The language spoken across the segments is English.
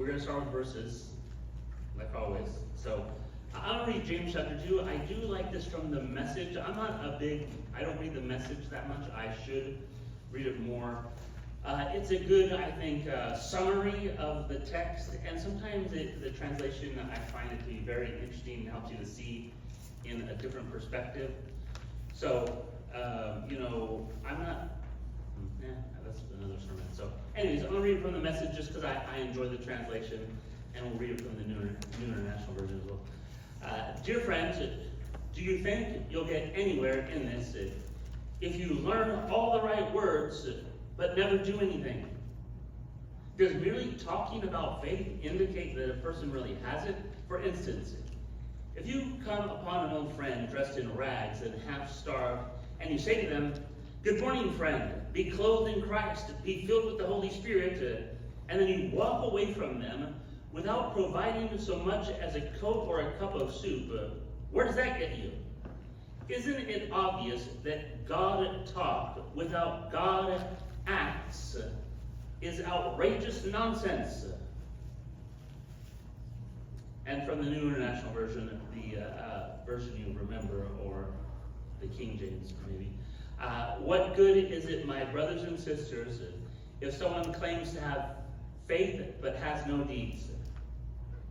We're going to start with verses, like always. So I'll read James chapter 2. I do like this from the Message. I don't read the Message that much. I should read it more. It's a good, I think, summary of the text, and sometimes the translation, I find it to be very interesting and helps you to see in a different perspective. So, that's another sermon. So, anyways, I'm going to read it from the Message just because I enjoy the translation, and we'll read it from the New International Version as well. Dear friends, do you think you'll get anywhere in this if you learn all the right words but never do anything? Does merely talking about faith indicate that a person really has it? For instance, if you come upon an old friend dressed in rags and half-starved, and you say to them, "Good morning, friend, be clothed in Christ, be filled with the Holy Spirit," and then you walk away from them without providing so much as a coat or a cup of soup, where does that get you? Isn't it obvious that God talk without God acts is outrageous nonsense? And from the New International Version, the version you remember, or the King James maybe. What good is it, my brothers and sisters, if someone claims to have faith but has no deeds?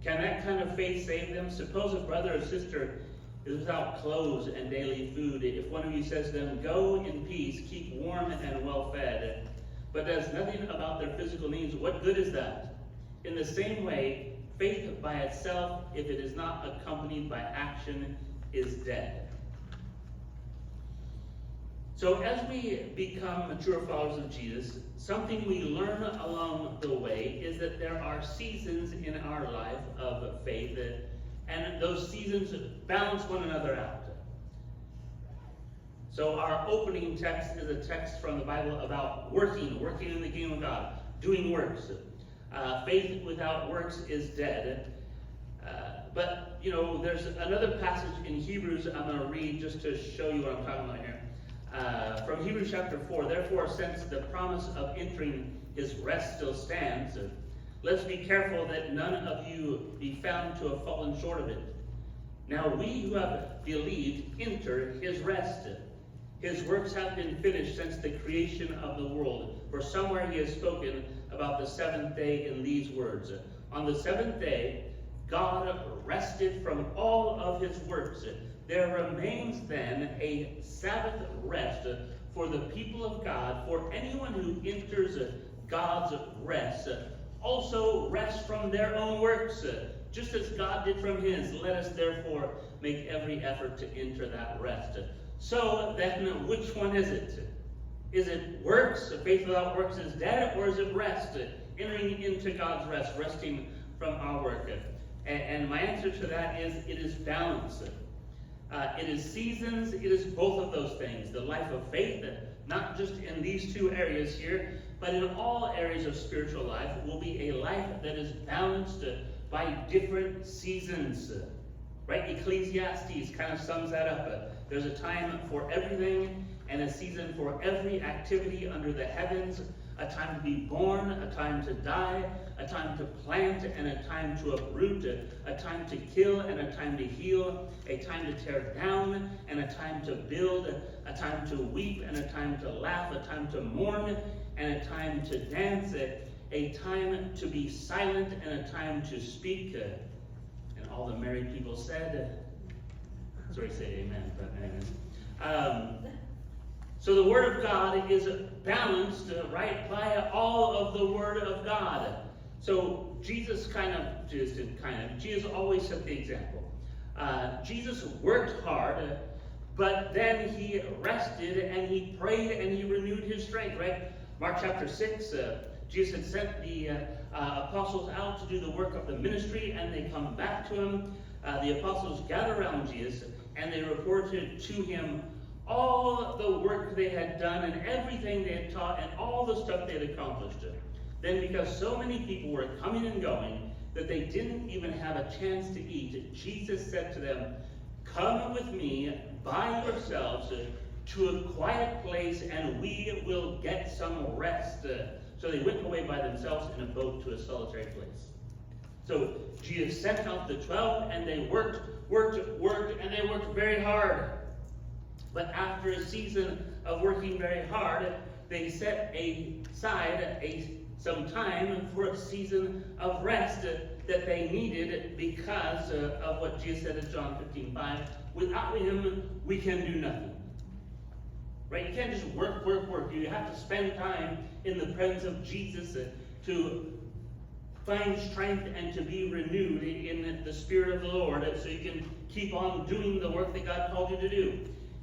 Can that kind of faith save them? Suppose a brother or sister is without clothes and daily food. If one of you says to them, "Go in peace, keep warm and well fed," but does nothing about their physical needs, what good is that? In the same way, faith by itself, if it is not accompanied by action, is dead. So as we become mature followers of Jesus, something we learn along the way is that there are seasons in our life of faith, and those seasons balance one another out. So our opening text is a text from the Bible about working in the kingdom of God, doing works. Faith without works is dead. But there's another passage in Hebrews I'm going to read just to show you what I'm talking about here. From Hebrews chapter 4, therefore, since the promise of entering his rest still stands, let's be careful that none of you be found to have fallen short of it. Now we who have believed enter his rest. His works have been finished since the creation of the world. For somewhere he has spoken about the seventh day in these words. On the seventh day, God rested from all of his works. There remains then a Sabbath rest for the people of God. For anyone who enters God's rest also rests from their own works, just as God did from his. Let us therefore make every effort to enter that rest. So then, which one is it? Is it works? Faith without works is dead, or is it rest? Entering into God's rest, resting from our work. And my answer to that is, it is balance. It is seasons, it is both of those things. The life of faith, not just in these two areas here, but in all areas of spiritual life, will be a life that is balanced by different seasons. Right? Ecclesiastes kind of sums that up. There's a time for everything and a season for every activity under the heavens. A time to be born, a time to die, a time to plant and a time to uproot, a time to kill and a time to heal, a time to tear down and a time to build, a time to weep and a time to laugh, a time to mourn and a time to dance, a time to be silent and a time to speak. And all the married people said, sorry, say amen, but anyways. So the Word of God is balanced, right, by all of the Word of God. So Jesus always set the example. Jesus worked hard, but then he rested and he prayed and he renewed his strength, right? Mark chapter 6, Jesus had sent the apostles out to do the work of the ministry, and they come back to him. The apostles gather around Jesus and they reported to him all the work they had done and everything they had taught and all the stuff they had accomplished. Then, because so many people were coming and going that they didn't even have a chance to eat, Jesus said to them, "Come with me by yourselves to a quiet place and we will get some rest." So they went away by themselves in a boat to a solitary place. So Jesus sent out the 12, and they worked, and they worked very hard. But after a season of working very hard, they set aside some time for a season of rest that they needed because of what Jesus said in John 15:5. Without him, we can do nothing. Right? You can't just work. You have to spend time in the presence of Jesus to find strength and to be renewed in the Spirit of the Lord so you can keep on doing the work that God called you to do.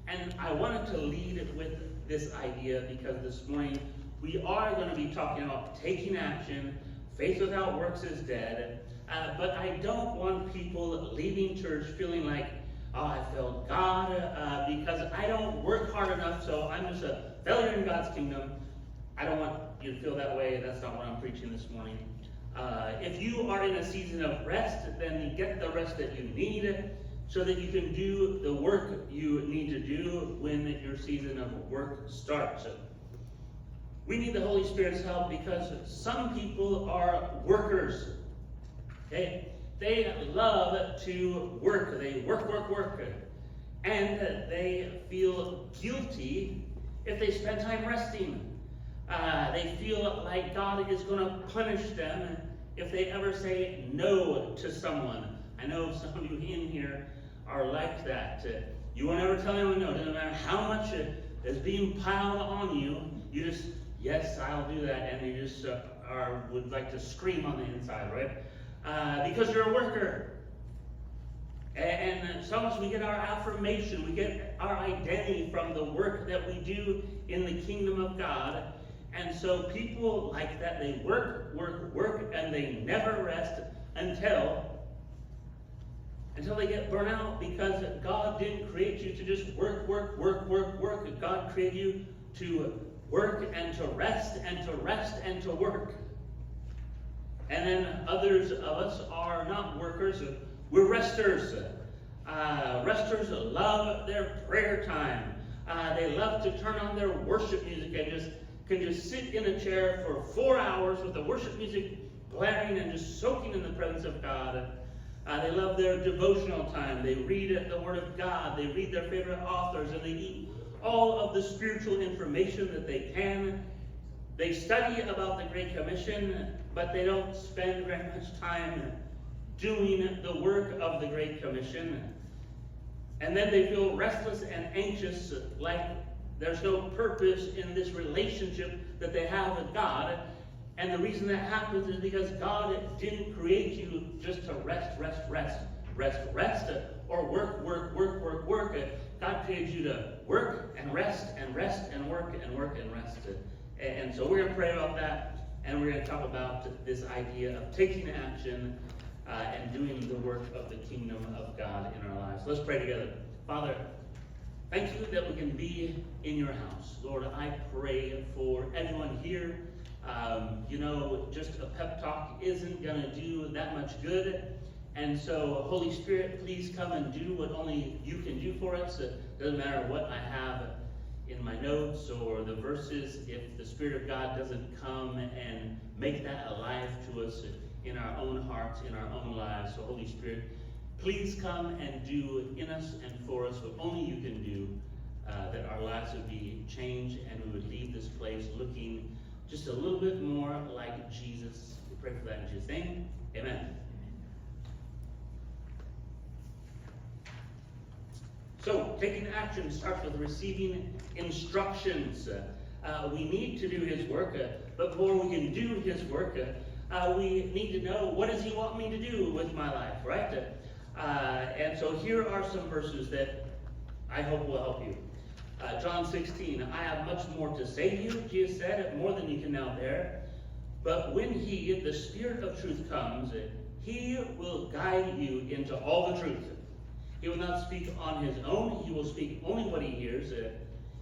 And I wanted to lead with this idea because this morning we are going to be talking about taking action. Faith without works is dead. But I don't want people leaving church feeling like, oh, I failed God because I don't work hard enough, so I'm just a failure in God's kingdom. I don't want you to feel that way. That's not what I'm preaching this morning. If you are in a season of rest, then you get the rest that you need so that you can do the work you need to do when your season of work starts. We need the Holy Spirit's help because some people are workers. Okay? They love to work. They work. And they feel guilty if they spend time resting. They feel like God is going to punish them if they ever say no to someone. I know some of you in here are like that. You won't ever tell anyone no. It doesn't matter how much is being piled on you. You just, yes, I'll do that. And you just would like to scream on the inside, right? Because you're a worker. And sometimes we get our affirmation, we get our identity from the work that we do in the kingdom of God. And so people like that, they work, and they never rest until they get burnt out, because God didn't create you to just work. God created you to work and to rest and to rest and to work. And then others of us are not workers, we're resters. Resters love their prayer time. They love to turn on their worship music and can just sit in a chair for 4 hours with the worship music blaring and just soaking in the presence of God. They love their devotional time. They read the Word of God. They read their favorite authors, and they eat all of the spiritual information that they can. They study about the Great Commission, but they don't spend very much time doing the work of the Great Commission. And then they feel restless and anxious, like there's no purpose in this relationship that they have with God. And the reason that happens is because God didn't create you just to rest, or work. God created you to work and rest and rest and work and rest. And so we're going to pray about that, and we're going to talk about this idea of taking action and doing the work of the kingdom of God in our lives. Let's pray together. Father, thank you that we can be in your house. Lord, I pray for everyone here. Just a pep talk isn't going to do that much good. And so, Holy Spirit, please come and do what only you can do for us. It doesn't matter what I have in my notes or the verses. If the Spirit of God doesn't come and make that alive to us in our own hearts, in our own lives. So, Holy Spirit, please come and do in us and for us what only you can do, that our lives would be changed and we would leave this place looking just a little bit more like Jesus. We pray for that in Jesus' name. Amen. So, taking action starts with receiving instructions. We need to do his work, but before we can do his work, we need to know, what does he want me to do with my life, right? And so here are some verses that I hope will help you. John 16, I have much more to say to you, Jesus said, more than you can now bear. But when he, the Spirit of truth, comes, he will guide you into all the truth. He will not speak on his own. He will speak only what he hears,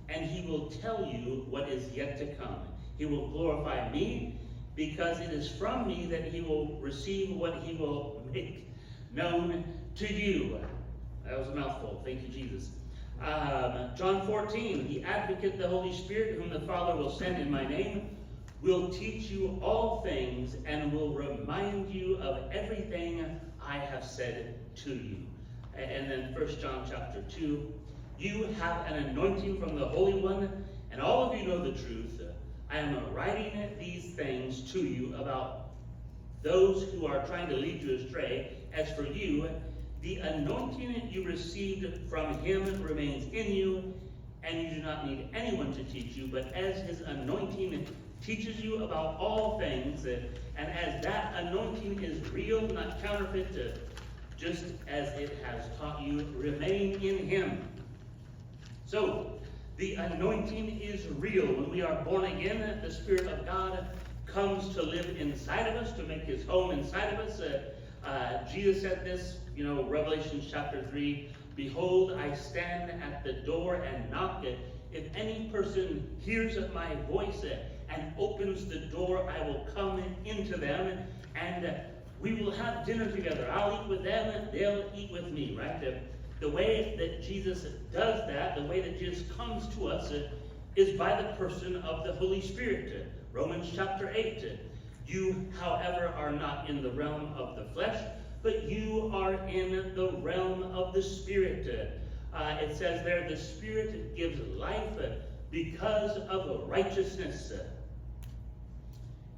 and he will tell you what is yet to come. He will glorify me, because it is from me that he will receive what he will make known to you. That was a mouthful. Thank you, Jesus. John 14, the Advocate, the Holy Spirit, whom the Father will send in my name, will teach you all things and will remind you of everything I have said to you. And then 1 John chapter 2, you have an anointing from the Holy One, and all of you know the truth. I am writing these things to you about those who are trying to lead you astray. As for you, the anointing you received from him remains in you, and you do not need anyone to teach you, but as his anointing teaches you about all things, and as that anointing is real, not counterfeit, just as it has taught you, remain in him. So, the anointing is real. When we are born again, the Spirit of God comes to live inside of us, to make his home inside of us. Jesus said this, Revelation chapter 3, behold, I stand at the door and knock. If any person hears my voice and opens the door, I will come into them, and we will have dinner together. I'll eat with them, and they'll eat with me, right? The way that Jesus does that, the way that Jesus comes to us, is by the person of the Holy Spirit. Romans chapter 8. You, however, are not in the realm of the flesh, but you are in the realm of the Spirit. It says there, the Spirit gives life because of righteousness.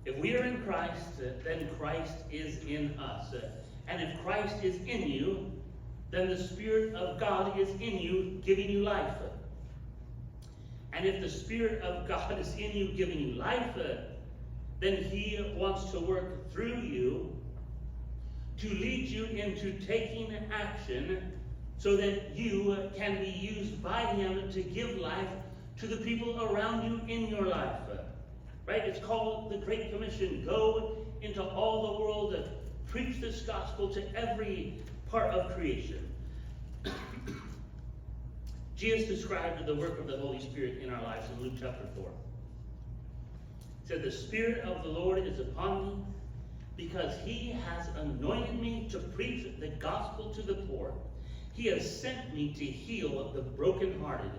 If we are in Christ, then Christ is in us. And if Christ is in you, then the Spirit of God is in you, giving you life. And if the Spirit of God is in you, giving you life, then he wants to work through you to lead you into taking action so that you can be used by him to give life to the people around you in your life. Right? It's called the Great Commission. Go into all the world, preach this gospel to every part of creation. Jesus described the work of the Holy Spirit in our lives in Luke chapter 4. He said, the Spirit of the Lord is upon me, because he has anointed me to preach the gospel to the poor. He has sent me to heal the brokenhearted,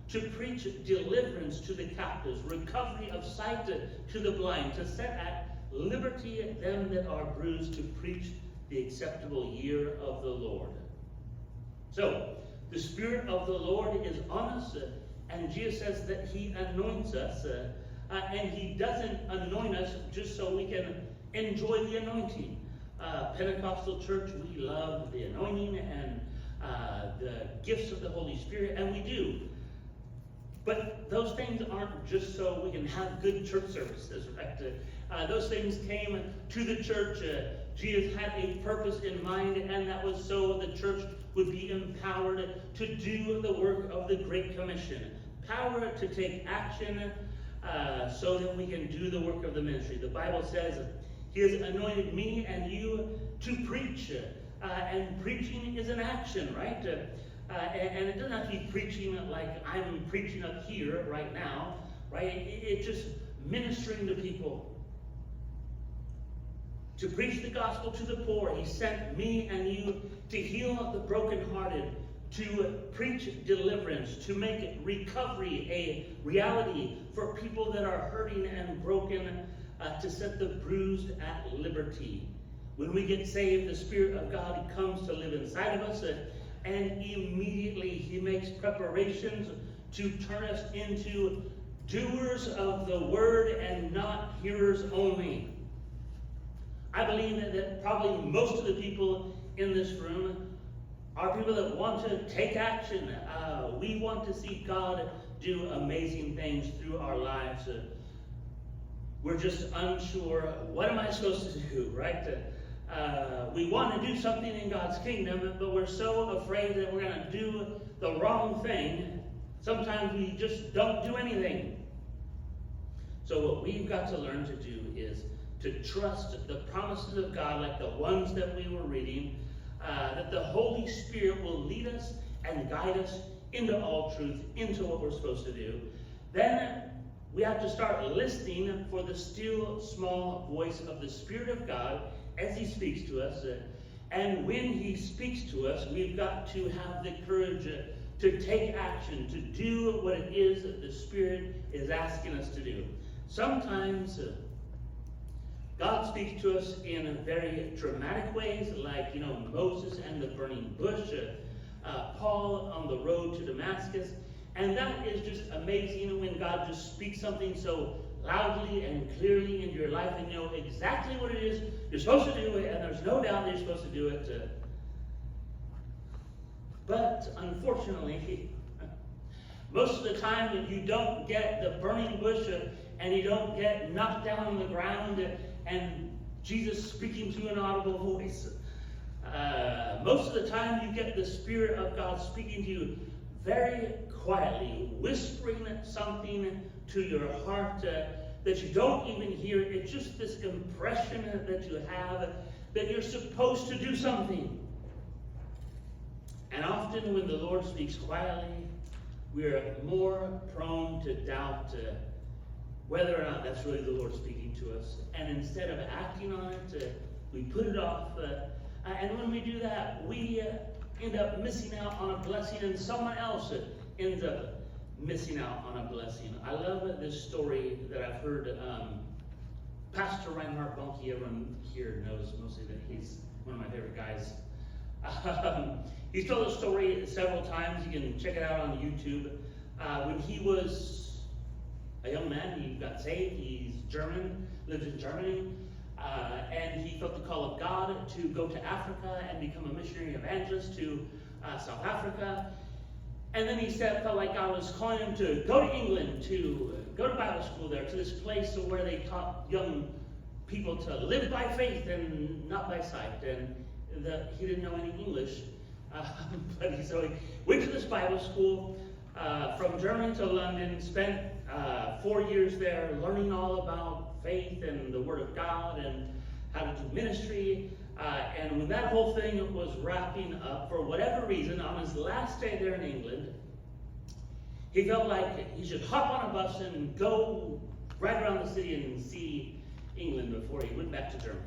to preach deliverance to the captives, recovery of sight to the blind, to set at liberty them that are bruised, to preach the acceptable year of the Lord. So, the Spirit of the Lord is on us, and Jesus says that he anoints us, and he doesn't anoint us just so we can enjoy the anointing. Pentecostal church, we love the anointing and the gifts of the Holy Spirit, and we do. But those things aren't just so we can have good church services, right? Those things came to the church. Jesus had a purpose in mind, and that was so the church would be empowered to do the work of the Great Commission. Power to take action so that we can do the work of the ministry. The Bible says he has anointed me and you to preach. And preaching is an action, right? And it doesn't have to be preaching like I'm preaching up here right now, right? It's just ministering to people. To preach the gospel to the poor, he sent me and you to heal the brokenhearted, to preach deliverance, to make recovery a reality for people that are hurting and broken, to set the bruised at liberty. When we get saved, the Spirit of God comes to live inside of us, and immediately he makes preparations to turn us into doers of the word and not hearers only. I believe that probably most of the people in this room are people that want to take action. We want to see God do amazing things through our lives. We're just unsure, what am I supposed to do, right? We want to do something in God's kingdom, but we're so afraid that we're going to do the wrong thing. Sometimes we just don't do anything. So what we've got to learn to do is to trust the promises of God, like the ones that we were reading, that the Holy Spirit will lead us and guide us into all truth, into what we're supposed to do. Then we have to start listening for the still small voice of the Spirit of God as he speaks to us. And when he speaks to us, we've got to have the courage to take action, to do what it is that the Spirit is asking us to do. Sometimes God speaks to us in very dramatic ways, like, Moses and the burning bush, Paul on the road to Damascus. And that is just amazing when God just speaks something so loudly and clearly into your life, and you know exactly what it is you're supposed to do, and there's no doubt that you're supposed to do it. But unfortunately, most of the time you don't get the burning bush and you don't get knocked down on the ground and Jesus speaking to you in an audible voice. Most of the time you get the Spirit of God speaking to you very quietly, whispering something to your heart that you don't even hear. It's just this impression that you have that you're supposed to do something. And often when the Lord speaks quietly, we're more prone to doubt whether or not that's really the Lord speaking to us. And instead of acting on it, we put it off. And when we do that, we end up missing out on a blessing, and someone else ends up missing out on a blessing. I love this story that I've heard. Pastor Reinhard Bonnke, everyone here knows mostly that he's one of my favorite guys. He's told the story several times. You can check it out on YouTube. When he was a young man, he got saved. He's German, lives in Germany, and he felt the call of God to go to Africa and become a missionary evangelist to South Africa. And then he felt like God was calling him to go to England, to go to Bible school there, to this place where they taught young people to live by faith and not by sight. And he didn't know any English, so he went to this Bible school from Germany to London, spent 4 years there learning all about faith and the Word of God and how to do ministry. And when that whole thing was wrapping up, for whatever reason, on his last day there in England, he felt like he should hop on a bus and go right around the city and see England before he went back to Germany.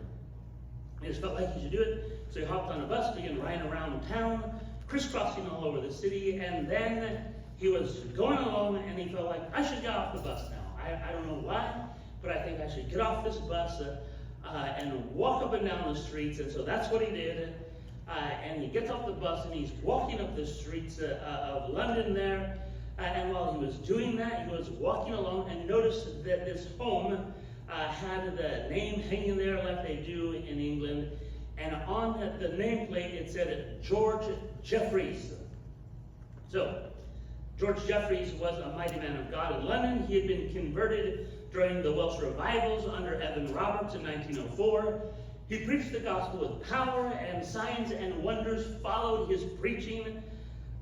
He just felt like he should do it, so he hopped on a bus, began riding around town, crisscrossing all over the city, and then he was going along and he felt like, I should get off the bus now. I don't know why, but I think I should get off this bus and walk up and down the streets. And so that's what he did. And he gets off the bus and he's walking up the streets of London there. And while he was doing that, he was walking along and noticed that this home had the name hanging there like they do in England. And on the nameplate it said George Jeffreys. So George Jeffreys was a mighty man of God in London. He had been converted during the Welsh revivals under Evan Roberts in 1904. He preached the gospel with power, and signs and wonders followed his preaching.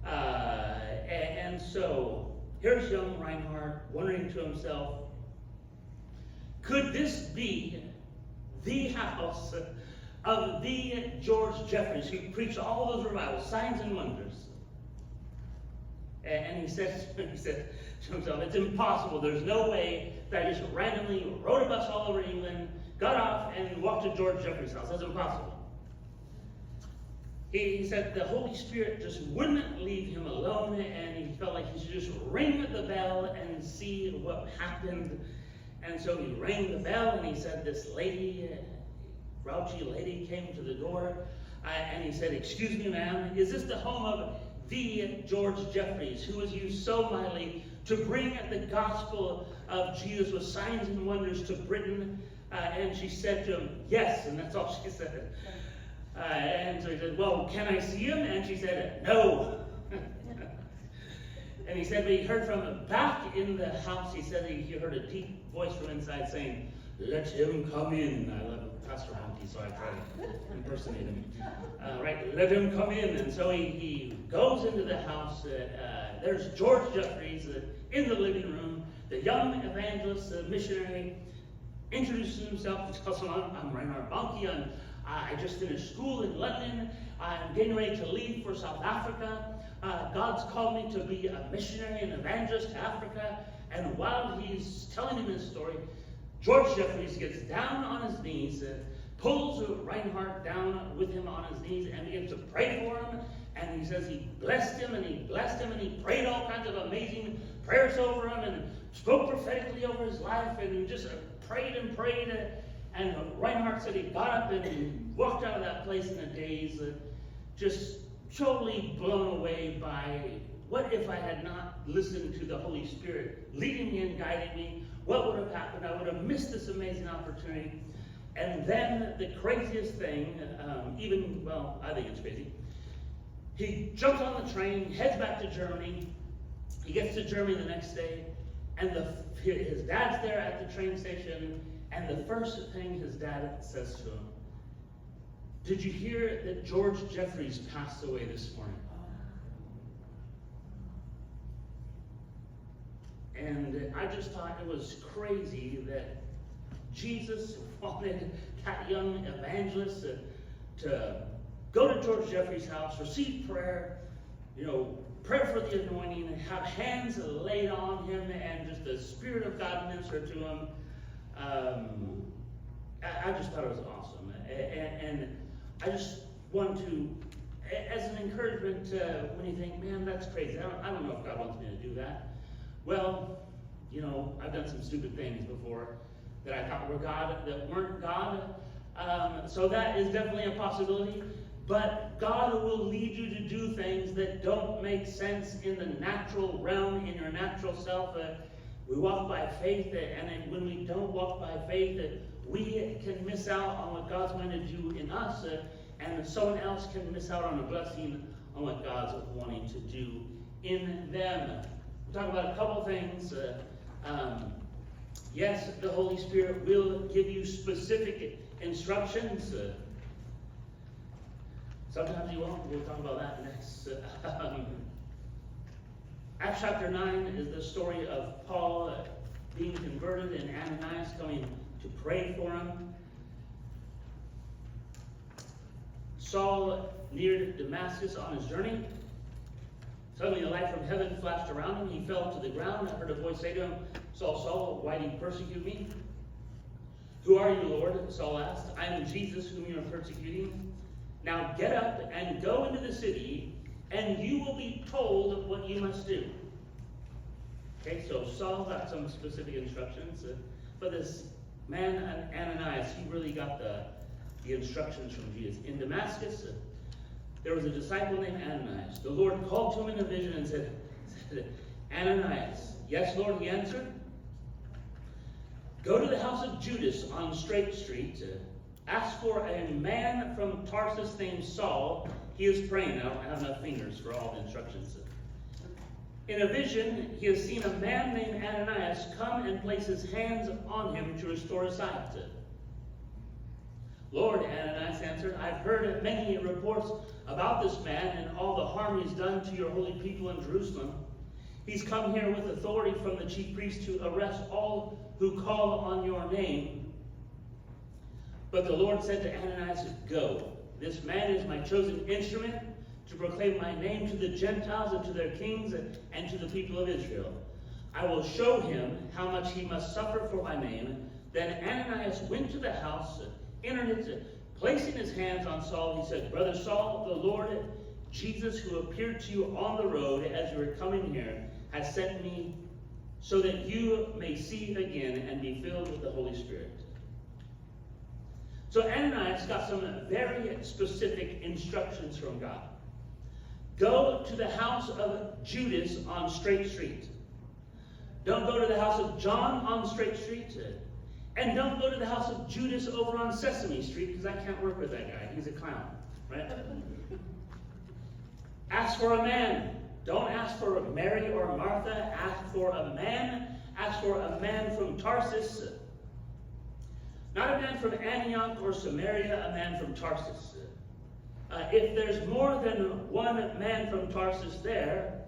And so here's young Reinhard wondering to himself, could this be the house of the George Jeffreys who preached all those revivals, signs and wonders? And he said to himself, it's impossible. There's no way that I just randomly rode a bus all over England, got off, and walked to George Jeffreys' house. That's impossible. He said the Holy Spirit just wouldn't leave him alone, and he felt like he should just ring the bell and see what happened. And so he rang the bell, and he said this lady, grouchy lady, came to the door, and he said, excuse me, ma'am, is this the home of the George Jeffreys, who was used so mightily to bring the gospel of Jesus with signs and wonders to Britain? And she said to him, yes, and that's all she said. And so he said, well, can I see him? And she said, no. And he said, but he heard from back in the house, he said he heard a deep voice from inside saying, let him come in. I love Pastor Bonnke, so I try to impersonate him. Right, let him come in. And so he goes into the house. There's George Jeffreys in the living room, the young evangelist, missionary, introduces himself. He tells him, I'm Reinhard Bonnke. I just finished school in London. I'm getting ready to leave for South Africa. God's called me to be a missionary and evangelist to Africa. And while he's telling him his story, George Jeffreys gets down on his knees, pulls Reinhard down with him on his knees, and begins to pray for him And he says he blessed him, and he blessed him, and he prayed all kinds of amazing prayers over him, and spoke prophetically over his life, and he just prayed and prayed. And Reinhardt said he got up and he walked out of that place in a daze, just totally blown away by, what if I had not listened to the Holy Spirit leading me and guiding me? What would have happened? I would have missed this amazing opportunity. And then the craziest thing, I think it's crazy. He jumps on the train, heads back to Germany. He gets to Germany the next day, and his dad's there at the train station, and the first thing his dad says to him, "Did you hear that George Jeffries passed away this morning?" And I just thought it was crazy that Jesus wanted that young evangelist to go to George Jeffries' house, receive prayer, pray for the anointing, and have hands laid on him, and just the Spirit of God minister to him. I just thought it was awesome. And I just want to, as an encouragement, when you think, man, that's crazy, I don't know if God wants me to do that. Well, I've done some stupid things before that I thought were God, that weren't God. So that is definitely a possibility. But God will lead you to do things that don't make sense in the natural realm, in your natural self. We walk by faith, and when we don't walk by faith, we can miss out on what God's going to do in us, and someone else can miss out on a blessing on what God's wanting to do in them. We'll talk about a couple things. Yes, the Holy Spirit will give you specific instructions. Sometimes he won't. We'll talk about that next. Acts chapter 9 is the story of Paul being converted and Ananias coming to pray for him. Saul neared Damascus on his journey. Suddenly a light from heaven flashed around him. He fell to the ground. I heard a voice say to him, "Saul, Saul, why do you persecute me?" "Who are you, Lord?" Saul asked. "I am Jesus whom you are persecuting. Now get up and go into the city, and you will be told what you must do." Okay, so Saul got some specific instructions, but this man, Ananias, he really got the instructions from Jesus. In Damascus, there was a disciple named Ananias. The Lord called to him in a vision and said, "Ananias." "Yes, Lord," he answered. "Go to the house of Judas on Straight Street. Ask for a man from Tarsus named Saul. He is praying." I don't have enough fingers for all the instructions. "In a vision, he has seen a man named Ananias come and place his hands on him to restore his sight." "Lord," Ananias answered, "I've heard many reports about this man and all the harm he's done to your holy people in Jerusalem. He's come here with authority from the chief priest to arrest all who call on your name." But the Lord said to Ananias, "Go. This man is my chosen instrument to proclaim my name to the Gentiles and to their kings and to the people of Israel. I will show him how much he must suffer for my name." Then Ananias went to the house, entered it, placing his hands on Saul. He said, "Brother Saul, the Lord Jesus, who appeared to you on the road as you were coming here, has sent me so that you may see again and be filled with the Holy Spirit." So Ananias got some very specific instructions from God. Go to the house of Judas on Straight Street. Don't go to the house of John on Straight Street. And don't go to the house of Judas over on Sesame Street, because I can't work with that guy. He's a clown, right? Ask for a man. Don't ask for Mary or Martha. Ask for a man. Ask for a man from Tarsus. Not a man from Antioch or Samaria, a man from Tarsus. If there's more than one man from Tarsus there,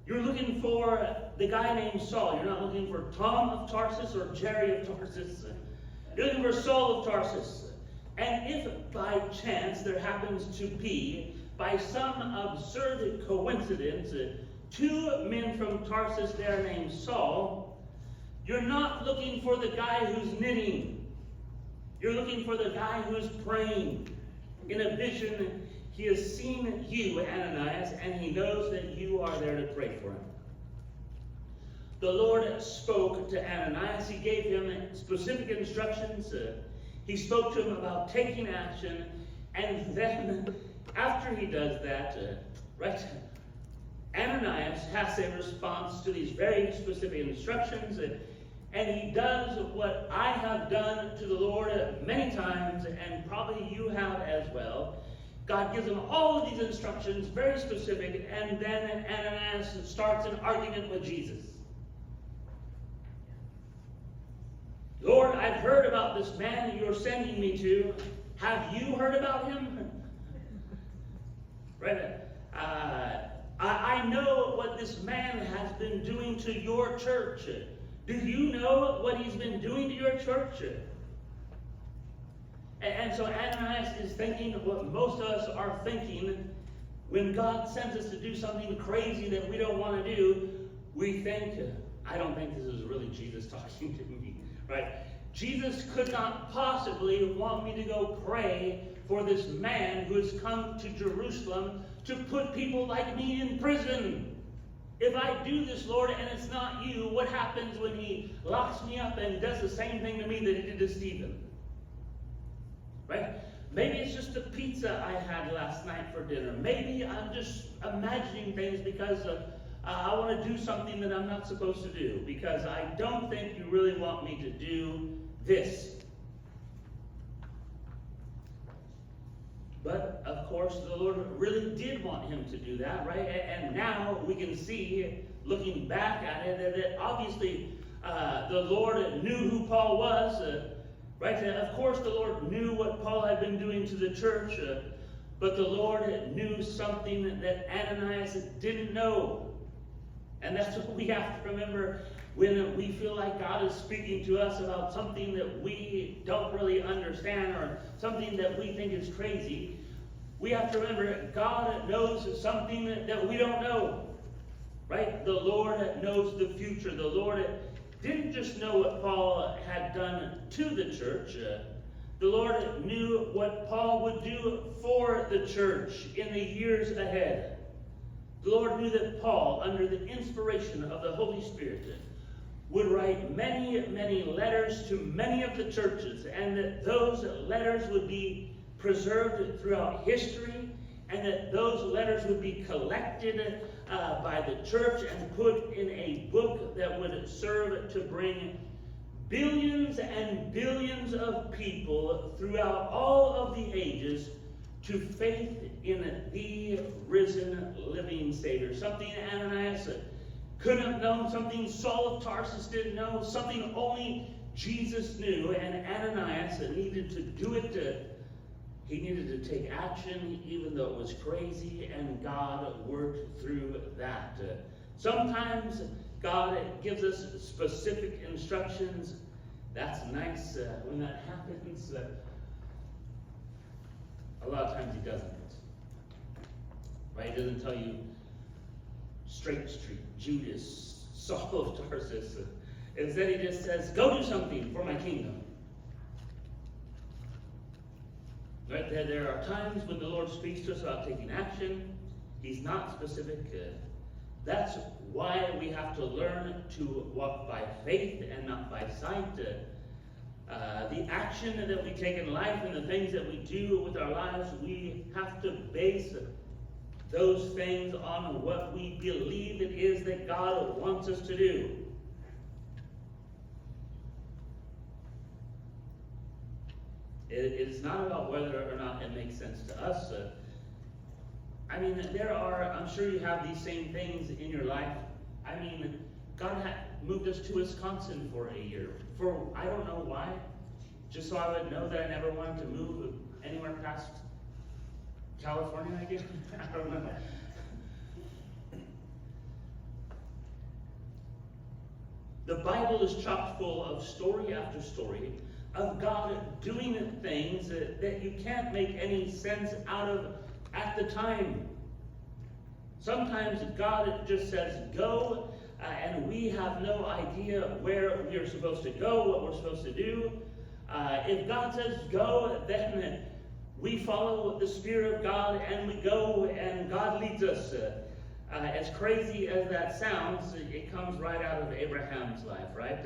you're looking for the guy named Saul. You're not looking for Tom of Tarsus or Jerry of Tarsus. You're looking for Saul of Tarsus. And if by chance there happens to be, by some absurd coincidence, two men from Tarsus there named Saul, you're not looking for the guy who's knitting. You're looking for the guy who's praying. In a vision, He has seen you, Ananias, and he knows that you are there to pray for him. The Lord spoke to Ananias. He gave him specific instructions. He spoke to him about taking action. And then, after he does that, Ananias has a response to these very specific instructions. And he does what I have done to the Lord many times, and probably you have as well. God gives him all of these instructions, very specific, and then Ananias starts an argument with Jesus. Lord, I've heard about this man you're sending me to. Have you heard about him? Right? I know what this man has been doing to your church. Do you know what he's been doing to your church? And so Ananias is thinking what most of us are thinking when God sends us to do something crazy that we don't want to do. We think, I don't think this is really Jesus talking to me, right? Jesus could not possibly want me to go pray for this man who has come to Jerusalem to put people like me in prison. If I do this, Lord, and it's not you, what happens when he locks me up and does the same thing to me that he did to Stephen? Right? Maybe it's just the pizza I had last night for dinner. Maybe I'm just imagining things because I want to do something that I'm not supposed to do, because I don't think you really want me to do this. But, of course, the Lord really did want him to do that, right? And now we can see, looking back at it, that obviously the Lord knew who Paul was, right? Of course, the Lord knew what Paul had been doing to the church, but the Lord knew something that Ananias didn't know. And that's what we have to remember when we feel like God is speaking to us about something that we don't really understand or something that we think is crazy. We have to remember God knows something that we don't know, right? The Lord knows the future. The Lord didn't just know what Paul had done to the church. The Lord knew what Paul would do for the church in the years ahead. The Lord knew that Paul, under the inspiration of the Holy Spirit, would write many, many letters to many of the churches, and that those letters would be preserved throughout history, and that those letters would be collected by the church and put in a book that would serve to bring billions and billions of people throughout all of the ages to faith in the risen, living Savior. Something Ananias couldn't have known, something Saul of Tarsus didn't know, something only Jesus knew, and Ananias needed to do it. He needed to take action, even though it was crazy, and God worked through that. Sometimes God gives us specific instructions. That's nice when that happens. A lot of times he doesn't. Right? He doesn't tell you Straight Street, Judas, Saul of Tarsus. Instead he just says, go do something for my kingdom. Right? There are times when the Lord speaks to us about taking action. He's not specific. That's why we have to learn to walk by faith and not by sight. The action that we take in life and the things that we do with our lives, we have to base those things on what we believe it is that God wants us to do. It is not about whether or not it makes sense to us. I mean, I'm sure you have these same things in your life. I mean, God had moved us to Wisconsin for a year. For, I don't know why. Just so I would know that I never wanted to move anywhere past California, I guess. I don't know. The Bible is chock full of story after story of God doing things that you can't make any sense out of at the time. Sometimes God just says, go, and we have no idea where we're supposed to go, what we're supposed to do. If God says go, then we follow the Spirit of God and we go and God leads us. As crazy as that sounds, it comes right out of Abraham's life, right?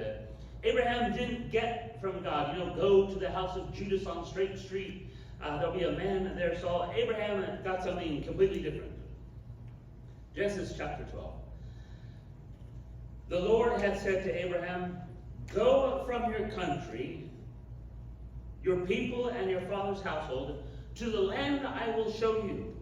Abraham didn't get from God, go to the house of Judas on Straight Street. There'll be a man there. So Abraham got something completely different. Genesis chapter 12. The Lord had said to Abraham, "Go from your country, your people, and your father's household to the land I will show you.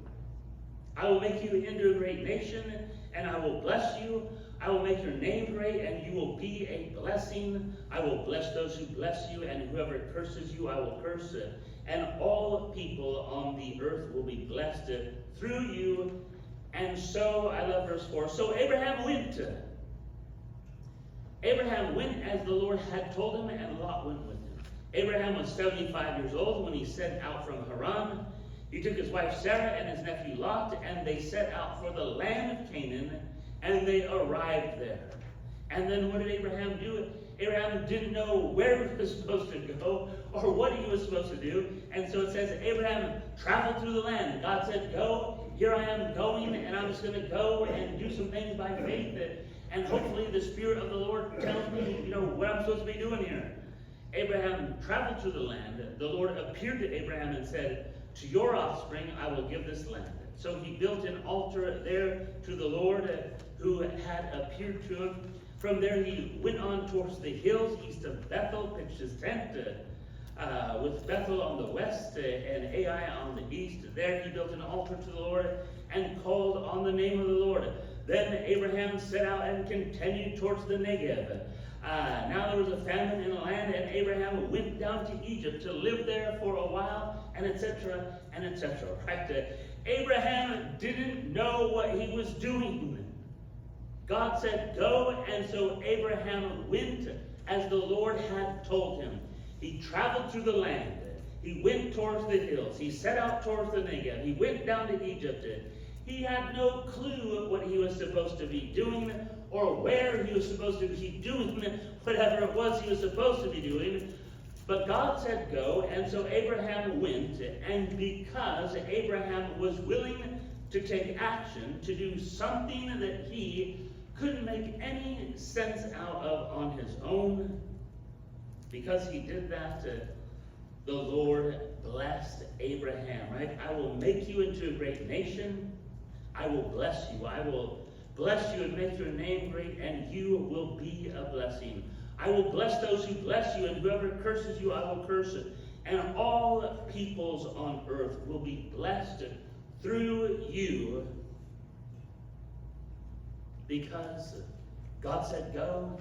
I will make you into a great nation, and I will bless you. I will make your name great, and you will be a blessing. I will bless those who bless you, and whoever curses you, I will curse. And all people on the earth will be blessed through you." And so, I love verse 4. So Abraham went. Abraham went as the Lord had told him, and Lot went with him. Abraham was 75 years old when he set out from Haran. He took his wife Sarah and his nephew Lot, and they set out for the land of Canaan, and they arrived there. And then what did Abraham do? Abraham didn't know where he was supposed to go or what he was supposed to do. And so it says Abraham traveled through the land. God said, "Go. Here I am going, and I'm just going to go and do some things by faith. And hopefully the Spirit of the Lord tells me, what I'm supposed to be doing here." Abraham traveled through the land. The Lord appeared to Abraham and said, "To your offspring I will give this land." So he built an altar there to the Lord who had appeared to him. From there he went on towards the hills east of Bethel, pitched his tent with Bethel on the west and Ai on the east. There he built an altar to the Lord and called on the name of the Lord. Then Abraham set out and continued towards the Negev. Now there was a famine in the land, and Abraham went down to Egypt to live there for a while, and etc., and etc. Right? Abraham didn't know what he was doing. God said, "Go," and so Abraham went as the Lord had told him. He traveled through the land. He went towards the hills. He set out towards the Negev. He went down to Egypt. He had no clue what he was supposed to be doing or where he was supposed to be doing whatever it was he was supposed to be doing. But God said go, and so Abraham went. And because Abraham was willing to take action, to do something that he couldn't make any sense out of on his own, because he did that, the Lord blessed Abraham, right? "I will make you into a great nation. I will bless you. I will bless you and make your name great, and you will be a blessing. I will bless those who bless you, and whoever curses you, I will curse it. And all peoples on earth will be blessed through you." Because God said go,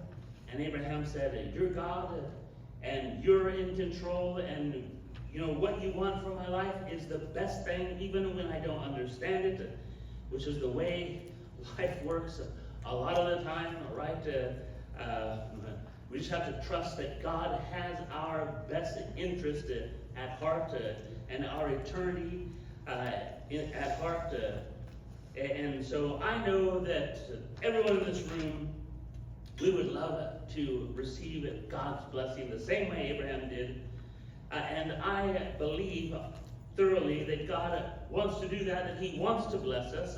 and Abraham said, "You're God, and you're in control, and what you want for my life is the best thing, even when I don't understand it," which is the way life works a lot of the time, right? We just have to trust that God has our best interest at heart and our eternity at heart. And so I know that everyone in this room, we would love to receive God's blessing the same way Abraham did. And I believe thoroughly that God wants to do that He wants to bless us.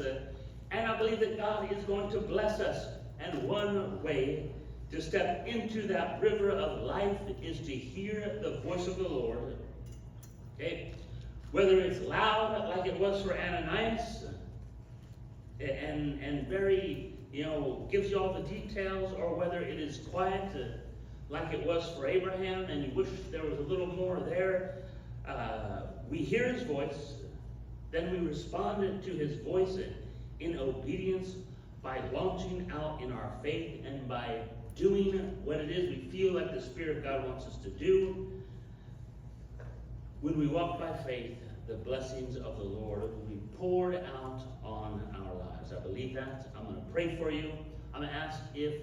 And I believe that God is going to bless us. And one way to step into that river of life is to hear the voice of the Lord. Okay? Whether it's loud like it was for Ananias, and very, gives you all the details, or whether it is quiet like it was for Abraham and you wish there was a little more there. We hear His voice, then we respond to His voice in obedience by launching out in our faith and by doing what it is we feel like the Spirit of God wants us to do. When we walk by faith, the blessings of the Lord will be poured out on our lives. I believe that. I'm going to pray for you. I'm going to ask if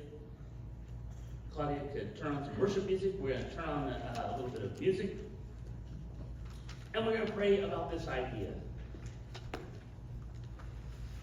Claudia could turn on some worship music. We're going to turn on a little bit of music. And we're going to pray about this idea.